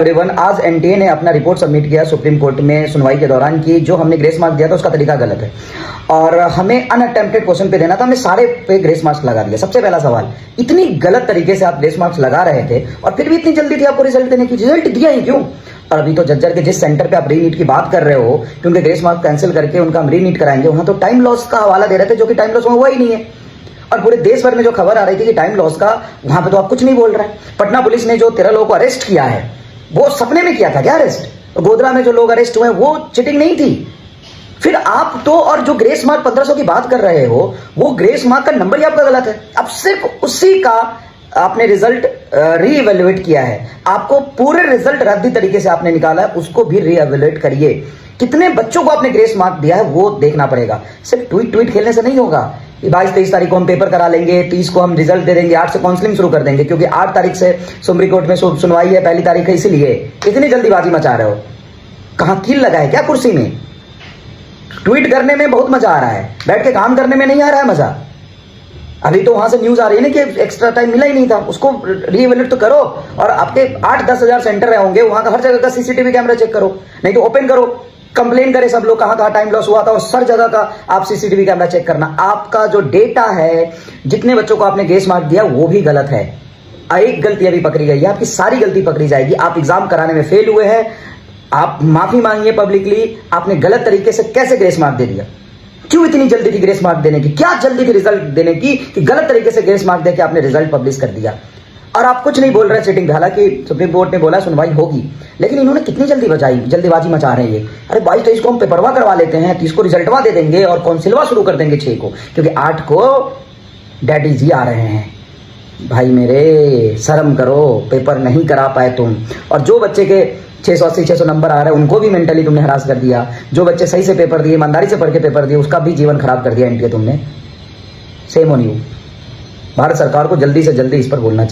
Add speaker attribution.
Speaker 1: Everyone, आज NTA ने अपना रिपोर्ट सबमिट किया सुप्रीम कोर्ट में सुनवाई के दौरान कि जो हमने ग्रेस मार्क दिया था उसका तरीका गलत है और हमें अनअटेम्प्टेड क्वेश्चन पे देना था। हमने सारे पे ग्रेस मार्क्स लगा दिया। सबसे पहला सवाल, इतनी गलत तरीके से आप ग्रेस मार्क्स लगा रहे थे और फिर भी इतनी जल्दी थी आपको रिजल्ट देने की। रिजल्ट दिया ही क्यों? और अभी तो जज्जर के जिस सेंटर पे आप रीनीट की बात कर रहे हो कि उनके ग्रेस मार्क कैंसिल करके उनका हम रीनीट कराएंगे, वहां तो टाइम लॉस का हवाला दे रहे थे, जो कि टाइम लॉस हुआ ही नहीं है। और पूरे देश भर में जो खबर आ रही थी कि टाइम लॉस का, वहां पे तो आप कुछ नहीं बोल रहे हैं। पटना पुलिस ने जो 13 लोगों को अरेस्ट किया है वो सपने में किया था क्या अरेस्ट? गोधरा में जो लोग अरेस्ट हुए वो चीटिंग नहीं थी? फिर आप तो, और जो ग्रेस मार्क 1500 की बात कर रहे हो, वो ग्रेस मार्क का नंबर ही आपका गलत है। अब सिर्फ उसी का आपने रिजल्ट रीइवेल्युएट किया है। आपको पूरे रिजल्ट रद्दी तरीके से आपने निकाला है, उसको भी रीइवेल्युएट करिए। कितने बच्चों को आपने ग्रेस मार्क दिया है वो देखना पड़ेगा। सिर्फ ट्वीट खेलने से नहीं होगा कि 22-23 तारीख को हम पेपर करा लेंगे, 30 को हम रिजल्ट दे देंगे, 8 से काउंसलिंग शुरू कर देंगे, क्योंकि 8 तारीख से सुप्रीम कोर्ट में सुनवाई है, पहली तारीख है, इसीलिए इतनी जल्दीबाजी मचा रहे हो। कहां कील लगा है क्या कुर्सी में? ट्वीट करने में बहुत मजा आ रहा है, बैठ के काम करने में नहीं आ रहा है मजा। अभी तो वहां से न्यूज आ रही है ना कि एक्स्ट्रा टाइम मिला ही नहीं था, उसको रीइवेल्युएट तो करो। और आपके 8-10 हजार सेंटर रहे होंगे, वहां का हर जगह का सीसीटीवी कैमरा चेक करो, नहीं तो ओपन करो, कंप्लेन करे सब लोग कहां कहां टाइम लॉस हुआ था, और हर जगह का आप सीसीटीवी कैमरा चेक करना। आपका जो डेटा है, जितने बच्चों को आपने ग्रेस मार्क दिया वो भी गलत है। एक गलती अभी पकड़ी गई है, आपकी सारी गलती पकड़ी जाएगी। आप एग्जाम कराने में फेल हुए हैं, आप माफी मांगिए पब्लिकली। आपने गलत तरीके से कैसे ग्रेस मार्क दे दिया? क्यों इतनी जल्दी थी ग्रेस मार्क देने की? क्या जल्दी थी रिजल्ट देने की कि गलत तरीके से ग्रेस मार्क देके आपने रिजल्ट पब्लिश कर दिया? और आप कुछ नहीं बोल रहे चीटिंग। हालांकि सुप्रीम कोर्ट ने बोला सुनवाई होगी, लेकिन इन्होंने कितनी जल्दीबाजी मचा रहे हैं। अरे 22-23 को हम पेपरवा करवा लेते हैं, 30 को रिजल्टवा दे देंगे और काउंसिलवा शुरू कर देंगे 6 को, क्योंकि 8 को डैडी जी आ रहे हैं। भाई मेरे, शर्म करो, पेपर नहीं करा पाए तुम। और जो बच्चे के 680-600 नंबर आ रहे हैं उनको भी मेंटली तुमने हरास कर दिया। जो बच्चे सही से पेपर दिए, ईमानदारी से पढ़ के पेपर दिए, उसका भी जीवन खराब कर दिया एनटीए तुमने। Same on you. भारत सरकार को जल्दी से जल्दी इस पर बोलना चाहिए।